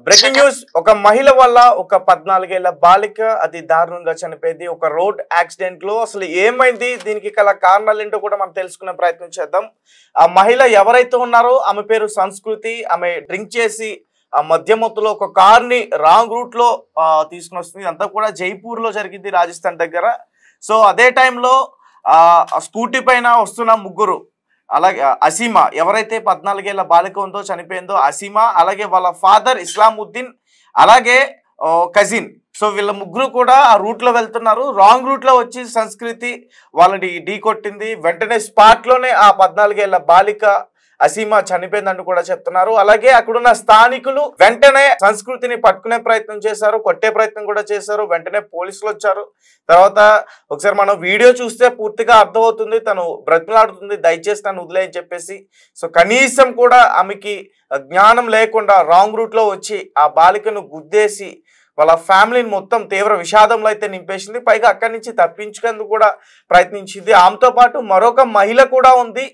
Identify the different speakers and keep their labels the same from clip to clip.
Speaker 1: Breaking news. ఒక మహిళ వల్ల ఒక 14 ఏళ్ల బాలిక అతి దారుణంగా చనిపోయింది ఒక రోడ్ యాక్సిడెంట్ లో. అసలు ఏమైంది, దీనికి గల కారణాలు ఏంటో కూడా మనం తెలుసుకునే ప్రయత్నం చేద్దాం. ఆ మహిళ ఎవరైతే ఉన్నారో ఆమె పేరు సంస్కృతి. ఆమె డ్రింక్ చేసి ఆ మధ్యమత్తులో ఒక కార్ ని రాంగ్ రూట్ లో తీసుకుని వస్తుంది. అంతా కూడా జైపూర్ లో జరిగింది, రాజస్థాన్ దగ్గర. సో అదే టైంలో ఆ స్కూటీ పైన వస్తున్న ముగ్గురు, అలాగే అసీమా ఎవరైతే 14 ఏళ్ల బాలిక ఉందో చనిపోయిందో అసీమా, అలాగే వాళ్ళ ఫాదర్ ఇస్లాముద్దీన్, అలాగే కజిన్. సో వీళ్ళ ముగ్గురు కూడా ఆ రూట్ లో వెళ్తున్నారు. రాంగ్ రూట్ లో వచ్చి సంస్కృతి వాళ్ళని ఢీ కొట్టింది. వెంటనే స్పాట్ లోనే ఆ 14 ఏళ్ల బాలిక అసీమా చనిపోయిందంటూ కూడా చెప్తున్నారు. అలాగే అక్కడున్న స్థానికులు వెంటనే సంస్కృతిని పట్టుకునే ప్రయత్నం చేశారు, కొట్టే ప్రయత్నం కూడా చేశారు. వెంటనే పోలీసులు వచ్చారు. తర్వాత ఒకసారి మనం వీడియో చూస్తే పూర్తిగా అర్థమవుతుంది, తను బ్రతిమలాడుతుంది, దయచేసి నన్ను వదిలేయని చెప్పేసి. సో కనీసం కూడా ఆమెకి జ్ఞానం లేకుండా రాంగ్ రూట్ లో వచ్చి ఆ బాలికను గుద్దేసి వాళ్ళ ఫ్యామిలీని మొత్తం తీవ్ర విషాదంలో అయితే నింపేసింది. పైగా అక్కడి నుంచి తప్పించుకేందుకు కూడా ప్రయత్నించింది. ఆమెతో పాటు మరొక మహిళ కూడా ఉంది,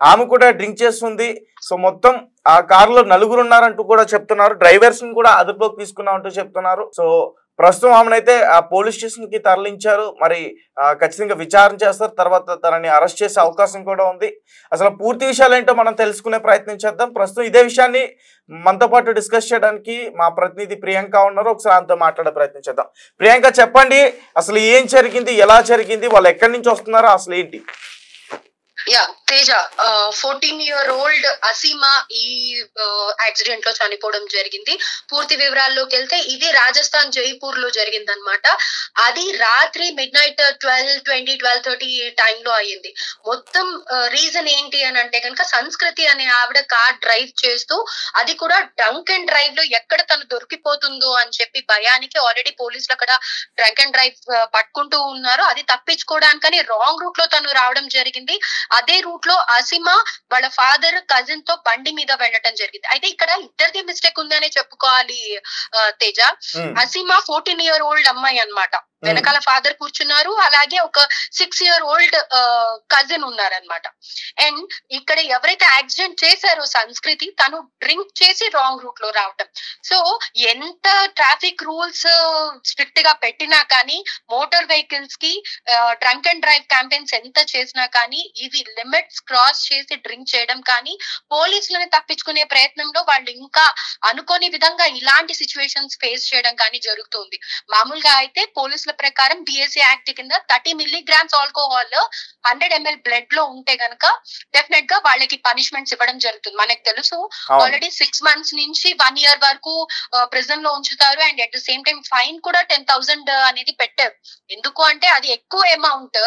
Speaker 1: ఆమె కూడా డ్రింక్ చేస్తుంది. సో మొత్తం ఆ కారులో నలుగురు ఉన్నారంటూ కూడా చెప్తున్నారు. డ్రైవర్స్ ని కూడా అదుపులోకి తీసుకున్నామంటూ చెప్తున్నారు. సో ప్రస్తుతం ఆమెనైతే ఆ పోలీస్ స్టేషన్ కి తరలించారు. మరి ఖచ్చితంగా విచారణ చేస్తారు, తర్వాత తనని అరెస్ట్ చేసే అవకాశం కూడా ఉంది. అసలు పూర్తి విషయాలు ఏంటో మనం తెలుసుకునే ప్రయత్నం చేద్దాం. ప్రస్తుతం ఇదే విషయాన్ని మనతో పాటు డిస్కస్ చేయడానికి మా ప్రతినిధి ప్రియాంక ఉన్నారు. ఒకసారి ఆమెతో మాట్లాడే ప్రయత్నం చేద్దాం. ప్రియాంక, చెప్పండి, అసలు ఏం జరిగింది, ఎలా జరిగింది, వాళ్ళు ఎక్కడి నుంచి వస్తున్నారో అసలు ఏంటి?
Speaker 2: తేజ 14-year-old అసీమా ఈ యాక్సిడెంట్ లో చనిపోవడం జరిగింది. పూర్తి వివరాల్లోకి వెళ్తే ఇది రాజస్థాన్ జైపూర్ లో జరిగిందనమాట. అది రాత్రి midnight 12:30 టైంలో అయ్యింది. మొత్తం రీజన్ ఏంటి అని అంటే కనుక సంస్కృతి అనే ఆవిడ కార్ డ్రైవ్ చేస్తూ, అది కూడా డ్రంక్ అండ్ డ్రైవ్ లో ఎక్కడ తను దొరికిపోతుందో అని చెప్పి భయానికి ఆల్రెడీ పోలీసులు అక్కడ డ్రంక్ అండ్ డ్రైవ్ పట్టుకుంటూ ఉన్నారు. అది తప్పించుకోవడానికని రాంగ్ రూట్ లో తను రావడం జరిగింది. అదే రూట్ లో అసీమా వాళ్ళ ఫాదర్ కజిన్ తో బండి మీద వెళ్ళటం జరిగింది. అయితే ఇక్కడ ఇద్దరిది మిస్టేక్ ఉందనే చెప్పుకోవాలి తేజ. అసీమా 14-year-old అమ్మాయి అన్నమాట. వెనకాల ఫాదర్ కూర్చున్నారు, అలాగే ఒక 6-year-old కజిన్ ఉన్నారనమాట. అండ్ ఇక్కడ ఎవరైతే యాక్సిడెంట్ చేశారో సంస్కృతి, తను డ్రింక్ చేసి రాంగ్ రూట్ లో రావటం. సో ఎంత ట్రాఫిక్ రూల్స్ స్ట్రిక్ట్ గా పెట్టినా కానీ, మోటార్ వెహికల్స్ కి డ్రంక్ అండ్ డ్రైవ్ క్యాంపెయిన్స్ ఎంత చేసినా కానీ, ఇవి లిమిట్స్ క్రాస్ చేసి డ్రింక్ చేయడం కానీ, పోలీసులను తప్పించుకునే ప్రయత్నంలో వాళ్ళు ఇంకా అనుకోని విధంగా ఇలాంటి సిచ్యువేషన్స్ ఫేస్ చేయడం కానీ జరుగుతుంది. మామూలుగా అయితే పోలీసుల ప్రకారం BSE యాక్ట్ కింద 30 milligrams ఆల్కహాల్ 100 ml బ్లడ్ లో ఉంటే గనక డెఫినెట్ గా వాళ్ళకి పనిష్మెంట్స్ ఇవ్వడం జరుగుతుంది. మనకు తెలుసు ఆల్రెడీ 6 months నుంచి 1 year వరకు ప్రిజన్ లో ఉంచుతారు. And at the same time fine కూడా 10,000 అనేది పెట్టారు. ఎందుకు అంటే అది ఎక్కువ అమౌంట్,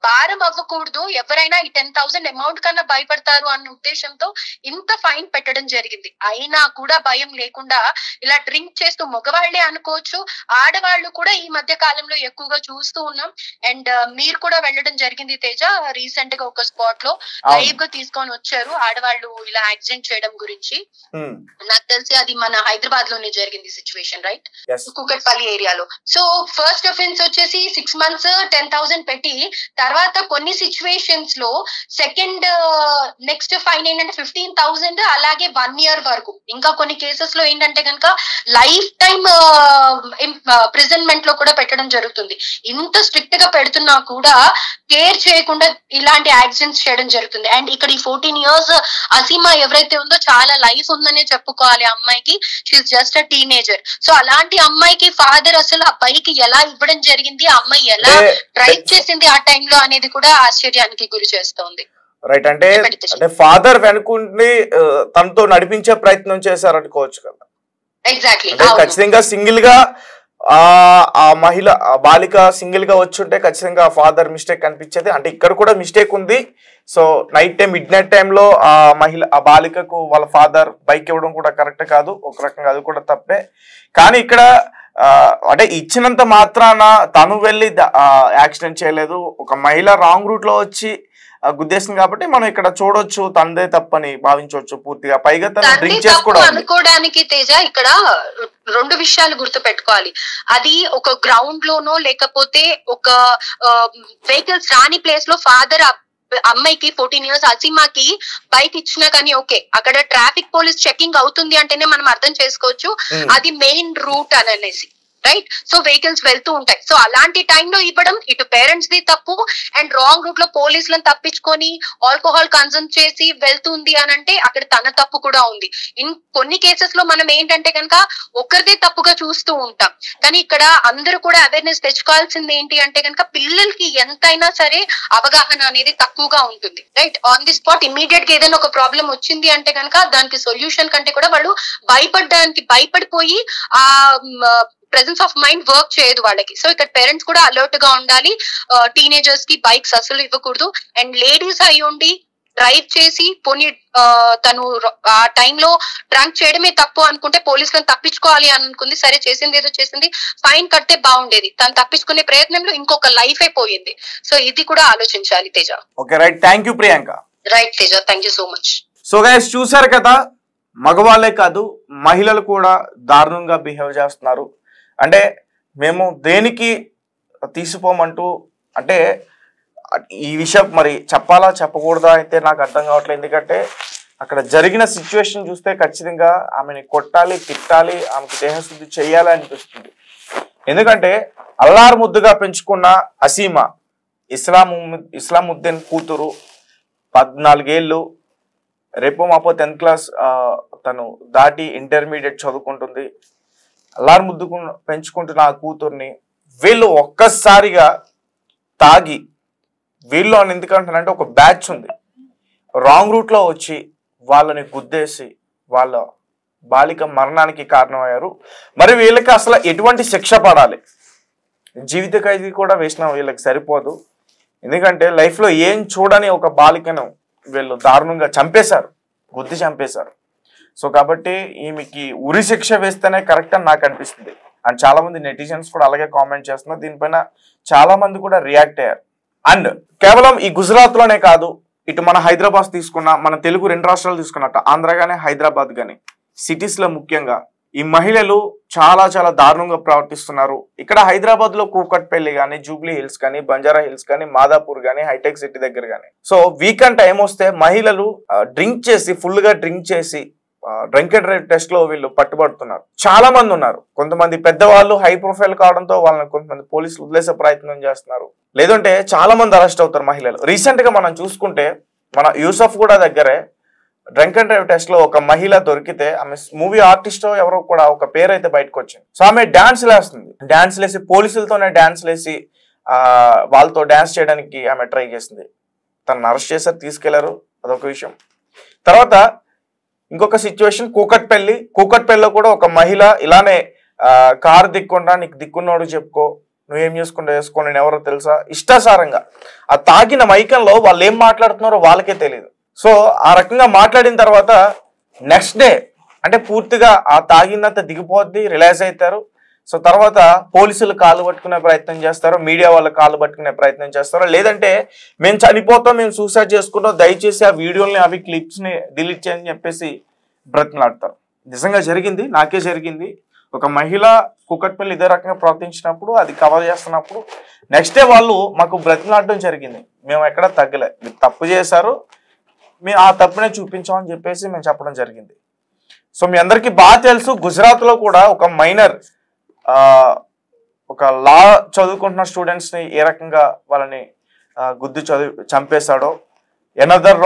Speaker 2: భారం అవ్వకూడదు, ఎవరైనా ఈ 10,000 అమౌంట్ కన్నా భయపడతారు అన్న ఉద్దేశంతో ఇంత ఫైన్ పెట్టడం జరిగింది. అయినా కూడా భయం లేకుండా ఇలా డ్రింక్ చేస్తూ, మగవాళ్లే అనుకోవచ్చు, ఆడవాళ్లు కూడా ఈ మధ్య కాలంలో ఎక్కువగా చూస్తూ ఉన్నాం. అండ్ మీరు కూడా వెళ్ళడం జరిగింది తేజ, రీసెంట్ గా ఒక స్పాట్ లో లైవ్ గా తీసుకొని వచ్చారు ఆడవాళ్ళు ఇలా యాక్సిడెంట్ చేయడం గురించి. నాకు తెలిసి అది మన హైదరాబాద్ లోనే జరిగింది సిచ్యువేషన్, రైట్? కుకట్పల్లి ఏరియాలో. సో ఫస్ట్ అఫెన్స్ వచ్చేసి 6 months 10,000 పెట్టి, తర్వాత కొన్ని సిచ్యువేషన్స్ లో సెకండ్ నెక్స్ట్ ఫైన్ ఏంటంటే 15,000, అలాగే 1 year వరకు. ఇంకా కొన్ని కేసెస్ లో ఏంటంటే కనుక లైఫ్ టైమ్ ప్రిజన్మెంట్ లో కూడా పెట్టడం జరుగుతుంది. ఇంత స్ట్రిక్ట్ గా పెడుతున్నా కూడా కేర్ చేయకుండా ఇలాంటి యాక్సిడెంట్స్ చేయడం జరుగుతుంది. అండ్ ఇక్కడ ఈ 14 years అసీమా ఎవరైతే ఉందో చాలా లైఫ్ ఉందనే చెప్పుకోవాలి అమ్మాయికి. She's just a teenager. So అలాంటి అమ్మాయికి ఫాదర్ అసలు ఆ బైక్ ఎలా ఇవ్వడం జరిగింది, ఆ అమ్మాయి ఎలా డ్రైవ్ చేసింది ఆ టైంలో అనేది కూడా ఆశ్చర్యానికి గురి చేస్తోంది.
Speaker 1: రైట్, అంటే ఫాదర్ వెనుకుండి తనతో నడిపించే ప్రయత్నం చేశారు అనుకోవచ్చు కదా.
Speaker 2: ఎగ్జాక్ట్లీ.
Speaker 1: ఖచ్చితంగా సింగిల్ గా ఆ మహిళ బాలిక సింగిల్ గా వచ్చుంటే ఖచ్చితంగా ఫాదర్ మిస్టేక్ అనిపించేది. అంటే ఇక్కడ కూడా మిస్టేక్ ఉంది. సో నైట్ టైం, మిడ్-నైట్ టైంలో ఆ బాలికకు వాళ్ళ ఫాదర్ బైక్ ఇవ్వడం కూడా కరెక్ట్ కాదు, ఒక రకంగా అది కూడా తప్పే. కానీ ఇక్కడ అంటే ఇచ్చినంత మాత్రాన తను వెళ్ళి యాక్సిడెంట్ చేయలేదు, ఒక మహిళ రాంగ్ రూట్ లో వచ్చి గుద్దేశం కాబట్టి మనం ఇక్కడ చూడొచ్చు తనదే తప్పని భావించవచ్చు పూర్తిగా. పైగా తను డ్రింక్ చేసుకోవడం
Speaker 2: అనుకోవడానికి తేజ ఇక్కడ 2 విషయాలు గుర్తు పెట్టుకోవాలి. అది ఒక గ్రౌండ్ లోనో లేకపోతే ఒక వెహికల్స్ రాని ప్లేస్ లో ఫాదర్ అమ్మాయికి 14 years అసీమాకి బైక్ ఇచ్చినా కానీ ఓకే, అక్కడ ట్రాఫిక్ పోలీస్ చెకింగ్ అవుతుంది అంటేనే మనం అర్థం చేసుకోవచ్చు అది మెయిన్ రూట్ అని అనేసి, రైట్? సో వెహికల్స్ వెళ్తూ ఉంటాయి. సో అలాంటి టైంలో ఇవ్వడం ఇటు పేరెంట్స్ ది తప్పు, అండ్ రాంగ్ రూట్ లో పోలీసులను తప్పించుకొని ఆల్కహాల్ కన్సూమ్ చేసి వెళ్తుంది అని అంటే అక్కడ తన తప్పు కూడా ఉంది. కొన్ని కేసెస్ లో మనం ఏంటంటే కనుక ఒకరిదే తప్పుగా చూస్తూ ఉంటాం, కానీ ఇక్కడ అందరూ కూడా అవేర్నెస్ తెచ్చుకోవాల్సింది ఏంటి అంటే కనుక పిల్లలకి ఎంతైనా సరే అవగాహన అనేది తక్కువగా ఉంటుంది, right? On the spot immediate గా ఏదైనా ఒక ప్రాబ్లం వచ్చింది అంటే కనుక దానికి సొల్యూషన్ కంటే కూడా వాళ్ళు భయపడిపోయి ఆ ప్రెసెన్స్ ఆఫ్ మైండ్ వర్క్ చేయదు వాళ్ళకి. సో ఇక్కడ పేరెంట్స్ కూడా అలర్ట్ గా ఉండాలి. టీనేజర్స్ కి బైక్స్ అసలు ఇవ్వకూడదు. అండ్ లేడీస్ అయి ఉండి డ్రైవ్ చేసి పోనీ తను ఆ టైంలో డ్రంక్ చేయడమే తప్పు అనుకుంటే పోలీసులను తప్పించుకోవాలి అనుకుంది, సరే చేసింది ఏదో చేసింది, ఫైన్ కడితే బాగుండేది. తను తప్పించుకునే ప్రయత్నంలో ఇంకొక లైఫ్ అయిపోయింది. సో ఇది కూడా ఆలోచించాలి Teja.
Speaker 1: Okay, right. Thank you Priyanka.
Speaker 2: Right Teja, thank you so much.
Speaker 1: So guys, చూసారు కదా, మగవాళ్ళే కాదు మహిళలు కూడా దారుణంగా బిహేవ్ చేస్తున్నారు. అంటే మేము దేనికి తీసిపోమంటూ, అంటే ఈ విషయం మరి చెప్పాలా చెప్పకూడదా అయితే నాకు అర్థం కావట్లేదు. ఎందుకంటే అక్కడ జరిగిన సిచ్యువేషన్ చూస్తే ఖచ్చితంగా ఆమెని కొట్టాలి, తిట్టాలి, ఆమెకు దేహశుద్ధి చేయాలి అనిపిస్తుంది. ఎందుకంటే అల్లారు ముద్దుగా పెంచుకున్న అసీమా ఇస్లాముద్దీన్ కూతురు, 14 ఏళ్ళు, రేపు మాపో 10th క్లాస్ తను దాటి ఇంటర్మీడియట్ చదువుకుంటుంది. అల్లారు ముద్దుకు పెంచుకుంటున్న ఆ కూతుర్ని వీళ్ళు ఒక్కసారిగా తాగి, వీళ్ళు అని ఎందుకంటానంటే ఒక బ్యాచ్ ఉంది, రాంగ్ రూట్లో వచ్చి వాళ్ళని గుద్దేసి వాళ్ళ బాలిక మరణానికి కారణమయ్యారు. మరి వీళ్ళకి అసలు ఎటువంటి శిక్ష పడాలి? జీవిత ఖైదీ కూడా వేసిన వీళ్ళకి సరిపోదు. ఎందుకంటే లైఫ్లో ఏం చూడని ఒక బాలికను వీళ్ళు దారుణంగా చంపేశారు, గుద్ది చంపేశారు. సో కాబట్టి ఈమెకి ఉరి శిక్ష వేస్తేనే కరెక్ట్ అని నాకు అనిపిస్తుంది. అండ్ చాలా మంది నెటిజన్స్ కూడా అలాగే కామెంట్ చేస్తున్నారు. దీనిపైన చాలా మంది కూడా రియాక్ట్ అయ్యారు. అండ్ కేవలం ఈ గుజరాత్ లోనే కాదు, ఇటు మన హైదరాబాద్ తీసుకున్నా, మన తెలుగు 2 రాష్ట్రాలు తీసుకున్నట్టు ఆంధ్ర కానీ హైదరాబాద్ కానీ సిటీస్ లో ముఖ్యంగా ఈ మహిళలు చాలా చాలా దారుణంగా ప్రవర్తిస్తున్నారు. ఇక్కడ హైదరాబాద్ లో కూకట్పల్లి కానీ, జూబ్లీ హిల్స్ కానీ, బంజారా హిల్స్ కానీ, మాదాపూర్ కానీ, హైటెక్ సిటీ దగ్గర కానీ, సో వీకెండ్ టైం వస్తే మహిళలు డ్రింక్ చేసి, ఫుల్ గా డ్రింక్ చేసి డ్రంక్ అండ్ డ్రైవ్ టెస్ట్ లో వీళ్ళు పట్టుబడుతున్నారు. చాలా మంది ఉన్నారు. కొంతమంది పెద్దవాళ్ళు హై ప్రొఫైల్ కావడంతో వాళ్ళని కొంతమంది పోలీసులు వదిలేసే ప్రయత్నం చేస్తున్నారు. లేదంటే చాలా మంది అరెస్ట్ అవుతారు మహిళలు. రీసెంట్ గా మనం చూసుకుంటే మన యూసఫ్ కూడా దగ్గరే డ్రంక్ అండ్ డ్రైవ్ టెస్ట్ లో ఒక మహిళ దొరికితే, ఆమె మూవీ ఆర్టిస్ట్ ఎవరో కూడా ఒక పేరు అయితే బయటకు వచ్చింది. సో ఆమె డాన్స్ లేస్తుంది, డాన్స్ లేసి పోలీసులతోనే డాన్స్ లేసి వాళ్ళతో డాన్స్ చేయడానికి ఆమె ట్రై చేసింది. తనను అరెస్ట్ చేశారు, తీసుకెళ్లారు, అదొక విషయం. తర్వాత ఇంకొక సిచ్యువేషన్ కూకట్పల్లిలో కూడా ఒక మహిళ ఇలానే కారు దిక్కుండా, నీకు దిక్కున్నోడు చెప్పుకో, నువ్వేం చేసుకుంటా చేసుకో, నేను ఎవరో తెలుసా, ఇష్టాసారంగా ఆ తాగిన మైకంలో వాళ్ళు ఏం మాట్లాడుతున్నారో వాళ్ళకే తెలియదు. సో ఆ రకంగా మాట్లాడిన తర్వాత నెక్స్ట్ డే అంటే పూర్తిగా ఆ తాగినంత దిగిపోద్ది, రిలైజ్ అవుతారు. సో తర్వాత పోలీసులు కాళ్ళు పట్టుకునే ప్రయత్నం చేస్తారు, మీడియా వాళ్ళు కాళ్ళు పట్టుకునే ప్రయత్నం చేస్తారు. లేదంటే మేము చనిపోతాం, మేము సూసైడ్ చేసుకుంటాం, దయచేసి ఆ వీడియోని, అవి క్లిప్స్ని డిలీట్ చేయని చెప్పేసి బ్రతిమలాడతారు. నిజంగా జరిగింది, నాకే జరిగింది. ఒక మహిళ కూకట్పల్లి ఇదే రకంగా ప్రవర్తించినప్పుడు, అది కవర్ చేస్తున్నప్పుడు నెక్స్ట్ డే వాళ్ళు మాకు బ్రతిమలాడడం జరిగింది. మేము ఎక్కడ తగ్గలే, మీరు తప్పు చేశారు, మేము ఆ తప్పునే చూపించామని చెప్పేసి మేము చెప్పడం జరిగింది. సో మీ అందరికీ బాగా తెలుసు, గుజరాత్లో కూడా ఒక మైనర్ ఒక లా చదువుకుంటున్న స్టూడెంట్స్ని ఏ రకంగా వాళ్ళని గుద్దు చంపేశాడో. ఎనదర్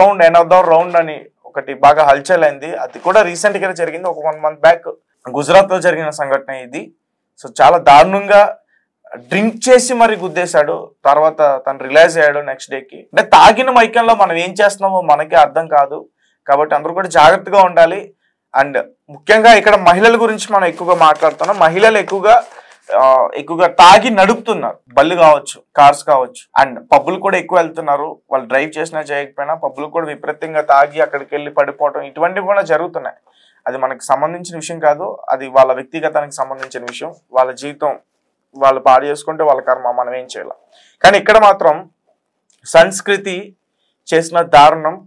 Speaker 1: రౌండ్ అని ఒకటి బాగా హల్చల్ అయింది. అది కూడా రీసెంట్గా జరిగింది, ఒక 1 month బ్యాక్ గుజరాత్లో జరిగిన సంఘటన ఇది. సో చాలా దారుణంగా డ్రింక్ చేసి మరి గుద్దేశాడు. తర్వాత తను రిలైజ్ అయ్యాడు నెక్స్ట్ డేకి. అంటే తాగిన మైకంలో మనం ఏం చేస్తున్నామో మనకే అర్థం కాదు. కాబట్టి అందరూ కూడా జాగ్రత్తగా ఉండాలి. అండ్ ముఖ్యంగా ఇక్కడ మహిళల గురించి మనం ఎక్కువగా మాట్లాడుతున్నాం. మహిళలు ఎక్కువగా తాగి నడుపుతున్నారు, బళ్ళు కావచ్చు, కార్స్ కావచ్చు. అండ్ పబ్బులు కూడా ఎక్కువ వెళ్తున్నారు. వాళ్ళు డ్రైవ్ చేసినా చేయకపోయినా పబ్బులు కూడా విపరీతంగా తాగి అక్కడికి వెళ్ళి పడిపోవడం, ఇటువంటివి కూడా జరుగుతున్నాయి. అది మనకు సంబంధించిన విషయం కాదు, అది వాళ్ళ వ్యక్తిగతానికి సంబంధించిన విషయం. వాళ్ళ జీవితం వాళ్ళు పాడు చేసుకుంటే వాళ్ళ కర్మ, మనం ఏం చేయాలి. కానీ ఇక్కడ మాత్రం సంస్కృతి చేసిన దారుణం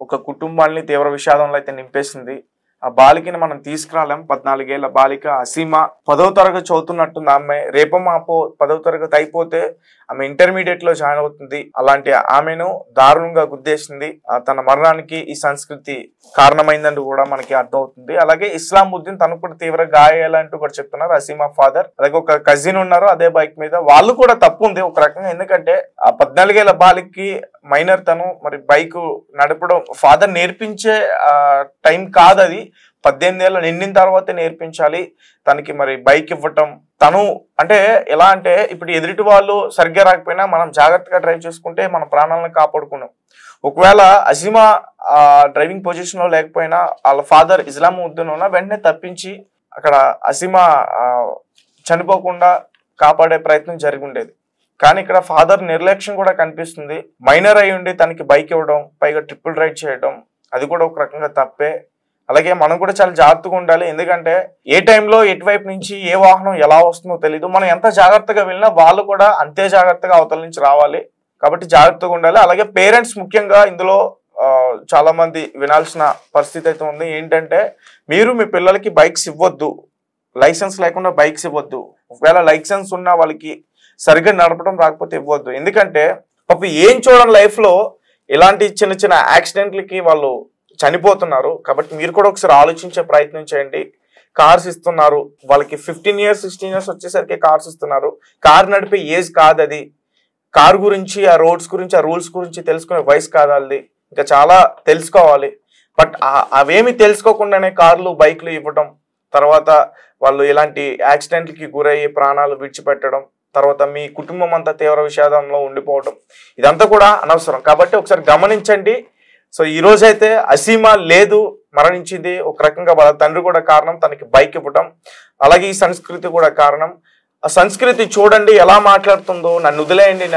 Speaker 1: ఒక కుటుంబాన్ని తీవ్ర విషాదంలో అయితే నింపేసింది. ఆ బాలికని మనం తీసుకురాలేం. 14 ఏళ్ల బాలిక అసీమ 10వ తరగతి చదువుతున్నట్టుంది. ఆమె రేపో మాపో 10వ తరగతి అయిపోతే ఆమె ఇంటర్మీడియట్ లో జాయిన్ అవుతుంది. అలాంటి ఆమెను దారుణంగా గుద్దేసింది. తన మరణానికి ఈ సంస్కృతి కారణమైందంటూ కూడా మనకి అర్థమవుతుంది. అలాగే ఇస్లాముద్దీన్ తనకు కూడా తీవ్ర గాయాలంటూ కూడా చెప్తున్నారు అసీమా ఫాదర్. అలాగే ఒక కజిన్ ఉన్నారు అదే బైక్ మీద, వాళ్ళు కూడా తప్పు ఉంది ఒక రకంగా. ఎందుకంటే ఆ 14 ఏళ్ల బాలికకి మైనర్ తను, మరి బైక్ నడపడం ఫాదర్ నేర్పించే టైం కాదు అది. 18 ఏళ్ళు నిండిన తర్వాతే నేర్పించాలి తనకి. మరి బైక్ ఇవ్వటం తను అంటే ఎలా అంటే ఇప్పుడు ఎదుటి వాళ్ళు సరిగ్గా రాకపోయినా మనం జాగ్రత్తగా డ్రైవ్ చేసుకుంటే మన ప్రాణాలను కాపాడుకున్నాం. ఒకవేళ అసీమా డ్రైవింగ్ పొజిషన్ లో లేకపోయినా వాళ్ళ ఫాదర్ ఇస్లాముద్దీన్ ఉన్న వెంటనే తప్పించి అక్కడ అసీమా చనిపోకుండా కాపాడే ప్రయత్నం జరిగి ఉండేది. కానీ ఇక్కడ ఫాదర్ నిర్లక్ష్యం కూడా కనిపిస్తుంది. మైనర్ అయి ఉండి తనకి బైక్ ఇవ్వడం, పైగా ట్రిపుల్ రైడ్ చేయడం, అది కూడా ఒక రకంగా తప్పే. అలాగే మనం కూడా చాలా జాగ్రత్తగా ఉండాలి. ఎందుకంటే ఏ టైంలో ఎటువైపు నుంచి ఏ వాహనం ఎలా వస్తుందో తెలీదు. మనం ఎంత జాగ్రత్తగా వెళ్ళినా వాళ్ళు కూడా అంతే జాగ్రత్తగా అవతల నుంచి రావాలి. కాబట్టి జాగ్రత్తగా ఉండాలి. అలాగే పేరెంట్స్ ముఖ్యంగా ఇందులో చాలా మంది వినాల్సిన పరిస్థితి అయితే ఉంది. ఏంటంటే మీరు మీ పిల్లలకి బైక్స్ ఇవ్వద్దు, లైసెన్స్ లేకుండా బైక్స్ ఇవ్వద్దు. ఒకవేళ లైసెన్స్ ఉన్న వాళ్ళకి సరిగ్గా నడపడం రాకపోతే ఇవ్వద్దు. ఎందుకంటే పాపం ఏం చూడండి లైఫ్ లో ఇలాంటి చిన్న చిన్న యాక్సిడెంట్లకి వాళ్ళు చనిపోతున్నారు. కాబట్టి మీరు కూడా ఒకసారి ఆలోచించే ప్రయత్నం చేయండి. కార్స్ ఇస్తున్నారు వాళ్ళకి 15 years 16 years వచ్చేసరికి కార్స్ ఇస్తున్నారు. కార్ నడిపే ఏజ్ కాదు అది. కార్ గురించి, ఆ రోడ్స్ గురించి, ఆ రూల్స్ గురించి తెలుసుకునే వయసు కాదు అది. ఇంకా చాలా తెలుసుకోవాలి. బట్ అవేమి తెలుసుకోకుండానే కార్లు బైక్లు ఇవ్వడం, తర్వాత వాళ్ళు ఇలాంటి యాక్సిడెంట్లకి గురయ్యి ప్రాణాలు విడిచిపెట్టడం, తర్వాత మీ కుటుంబం అంతా తీవ్ర విషాదంలో ఉండిపోవడం, ఇదంతా కూడా అనవసరం. కాబట్టి ఒకసారి గమనించండి. సో ఈ రోజైతే అసీమా లేదు, మరణించింది. ఒక రకంగా వాళ్ళ తండ్రి కూడా కారణం, తనకి బైక్ ఇవ్వడం. అలాగే ఈ సంస్కృతి కూడా కారణం. ఆ సంస్కృతి చూడండి ఎలా మాట్లాడుతుందో, నన్ను వదిలేయండి,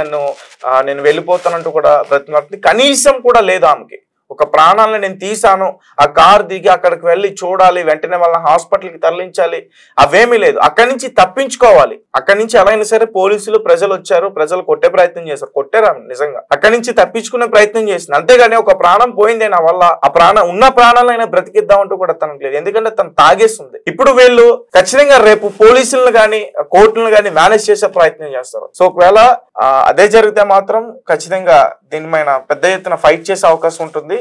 Speaker 1: నేను వెళ్ళిపోతానంటూ కూడా బ్రతిమాడుతుంది. కనీసం కూడా లేదు ఆమెకి. ఒక ప్రాణాలను నేను తీసాను, ఆ కార్ దిగి అక్కడికి వెళ్ళి చూడాలి, వెంటనే వాళ్ళ హాస్పిటల్కి తరలించాలి, అవేమీ లేదు. అక్కడి నుంచి తప్పించుకోవాలి. అక్కడి నుంచి ఎలా అయినా సరే పోలీసులు, ప్రజలు వచ్చారు, ప్రజలు కొట్టే ప్రయత్నం చేశారు, కొట్టారు నిజంగా. అక్కడి నుంచి తప్పించుకునే ప్రయత్నం చేసింది. అంతేగాని ఒక ప్రాణం పోయిందే నా వల్ల, ఆ ఉన్న ప్రాణాలైనా బ్రతికిద్దామంటూ కూడా తనకు లేదు. ఎందుకంటే తను తాగేస్తుంది. ఇప్పుడు వీళ్ళు ఖచ్చితంగా రేపు పోలీసులను కానీ కోర్టులను కానీ మేనేజ్ చేసే ప్రయత్నం చేస్తారు. సో ఒకవేళ అదే జరిగితే మాత్రం ఖచ్చితంగా దీని పైన పెద్ద ఎత్తున ఫైట్ చేసే అవకాశం ఉంటుంది.